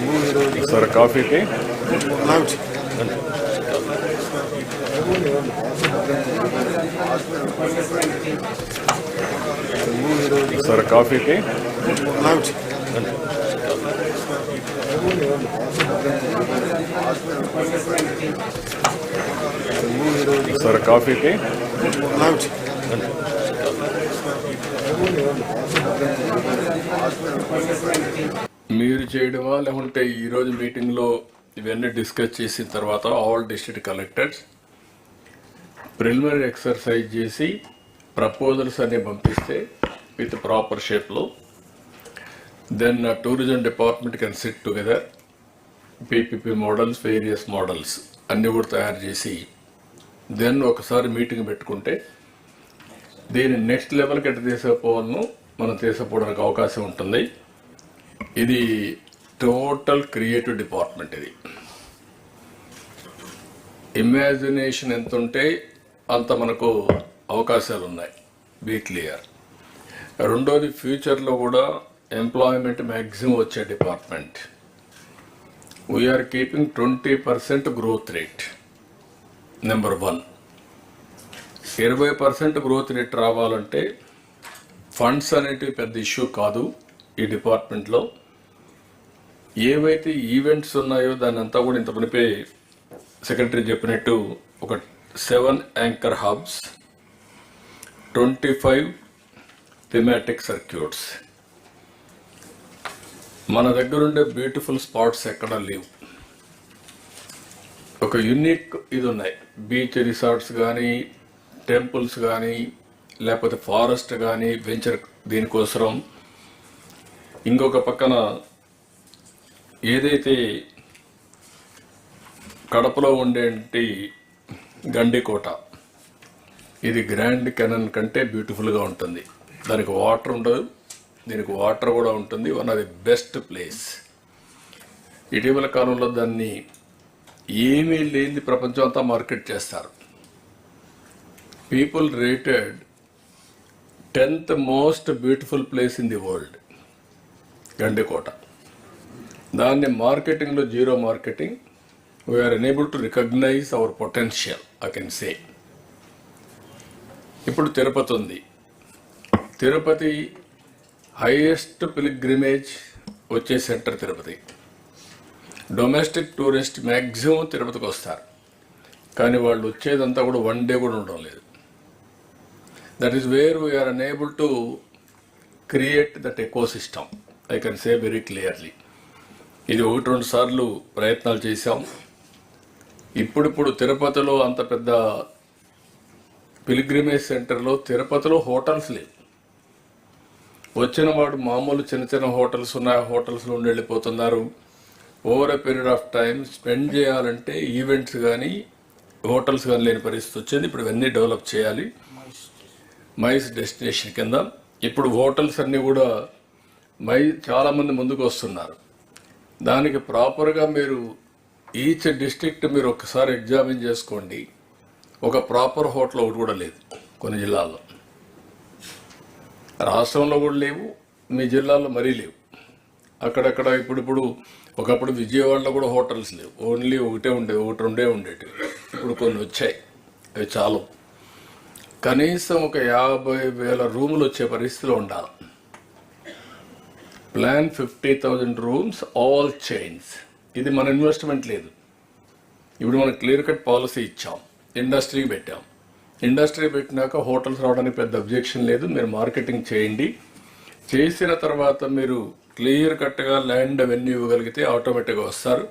Sir coffee tea sir coffee tea sir coffee tea మీరు చేయడమా లేకుంటే ఈరోజు మీటింగ్లో ఇవన్నీ డిస్కస్ చేసిన తర్వాత all district collectors preliminary exercise చేసి ప్రపోజల్స్ అన్ని పంపిస్తే విత్ ప్రాపర్ షేప్లో then tourism department can sit together PPP models various models అన్నీ కూడా తయారు చేసి దెన్ ఒకసారి మీటింగ్ పెట్టుకుంటే దీన్ని నెక్స్ట్ లెవెల్కి ఎట్లా తీసుకుపోవాలను మనం తీసుకుపోవడానికి అవకాశం ఉంటుంది. ఇది టోటల్ క్రియేటివ్ డిపార్ట్మెంట్. ఇది ఇమాజినేషన్ ఎంత ఉంటే అంత మనకు అవకాశాలు ఉన్నాయి. Be clear. రెండోది ఫ్యూచర్లో కూడా ఎంప్లాయ్మెంట్ మ్యాక్సిమం వచ్చే department. We're keeping 20% growth rate. Number 1. 20% growth rate రావాలంటే ఫండ్స్ అనేటివి పెద్ద ఇష్యూ కాదు. ఈ డిపార్ట్మెంట్లో ఏవైతే ఈవెంట్స్ ఉన్నాయో దాన్ని అంతా కూడా ఇంత మునిపే సెక్రటరీ చెప్పినట్టు ఒక 7 యాంకర్ హబ్స్, 25 థిమాటిక్ సర్క్యూట్స్. మన దగ్గర ఉండే బ్యూటిఫుల్ స్పాట్స్ ఎక్కడా లేవు. ఒక యూనిక్ ఇది ఉన్నాయి. బీచ్ రిసార్ట్స్ కానీ, టెంపుల్స్ కానీ, లేకపోతే ఫారెస్ట్ కానీ వెంచర్ దీనికోసం. ఇంకొక పక్కన ఏదైతే కడపలో ఉండేటి గండికోట, ఇది గ్రాండ్ కెనన్ కంటే బ్యూటిఫుల్గా ఉంటుంది. దానికి వాటర్ ఉండదు, దీనికి వాటర్ కూడా ఉంటుంది. One of the best place. ఇటీవల కాలంలో దాన్ని ఏమీ లేని ప్రపంచం అంతా మార్కెట్ చేస్తారు. People rated 10th most beautiful place in the world Gandikota. దాన్ని మార్కెటింగ్లో zero marketing. We are enable to recognise our potential, I can say. ఇప్పుడు తిరుపతి ఉంది. తిరుపతి హైయెస్ట్ పిలిగ్రిమేజ్ వచ్చే centre Tirupati. Domestic tourist maximum తిరుపతికి వస్తారు, కానీ వాళ్ళు వచ్చేదంతా కూడా 1 డే కూడా ఉండడం లేదు. That is where we are unable to create that ecosystem. I can say very clearly. ఇది 1-2 సార్లు ప్రయత్నాలు చేశాం. ఇప్పుడు తిరుపతిలో అంత పెద్ద పిలిగ్రిమేజ్ సెంటర్లో తిరుపతిలో హోటల్స్ లేవు. వచ్చిన వాడు మామూలు చిన్న హోటల్స్ ఉన్నాయి, హోటల్స్లో ఉండి వెళ్ళిపోతున్నారు. Over a period of time spend చేయాలంటే ఈవెంట్స్ కానీ హోటల్స్ కానీ లేని పరిస్థితి వచ్చింది. ఇప్పుడు ఇవన్నీ డెవలప్ చేయాలి. మైస్ డెస్టినేషన్ కింద ఇప్పుడు హోటల్స్ అన్నీ కూడా చాలామంది ముందుకు వస్తున్నారు. దానికి ప్రాపర్గా మీరు ఈచ్ డిస్ట్రిక్ట్ మీరు ఒకసారి ఎగ్జామిన్ చేసుకోండి. ఒక ప్రాపర్ హోటల్ ఒకటి కూడా లేదు కొన్ని జిల్లాల్లో. రాష్ట్రంలో కూడా లేవు, మీ జిల్లాలో మరీ లేవు. అక్కడక్కడ ఇప్పుడు ఒకప్పుడు విజయవాడలో కూడా హోటల్స్ లేవు. ఓన్లీ ఒకటి రెండే ఉండేవి. ఇప్పుడు కొన్ని వచ్చాయి, అవి చాలు. కనీసం ఒక 50,000 రూములు వచ్చే పరిస్థితిలో ఉండాలి. Plan 50,000 rooms, all chains. ఇది మన ఇన్వెస్ట్మెంట్ లేదు. ఇప్పుడు మనం క్లియర్ కట్ పాలసీ ఇచ్చాం, ఇండస్ట్రీకి పెట్టాం. ఇండస్ట్రీ పెట్టినాక హోటల్స్ రావడానికి పెద్ద అబ్జెక్షన్ లేదు. మీరు మార్కెటింగ్ చేయండి. చేసిన తర్వాత మీరు క్లియర్ కట్గా ల్యాండ్ అవన్నీ ఇవ్వగలిగితే ఆటోమేటిక్గా వస్తారు.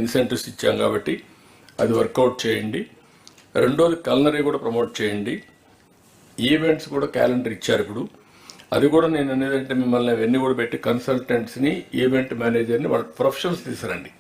ఇన్సెంటివ్స్ ఇచ్చాం కాబట్టి అది వర్కౌట్ చేయండి. రెండోది కల్నరీ కూడా ప్రమోట్ చేయండి. ఈవెంట్స్ కూడా క్యాలెండర్ ఇచ్చారు ఇప్పుడు. అది కూడా నేను అనేదంటే మిమ్మల్ని అవన్నీ కూడా పెట్టి కన్సల్టెంట్స్ని, ఈవెంట్ మేనేజర్ని, వాళ్ళ ప్రొఫెషనల్స్ తీసుకురండి.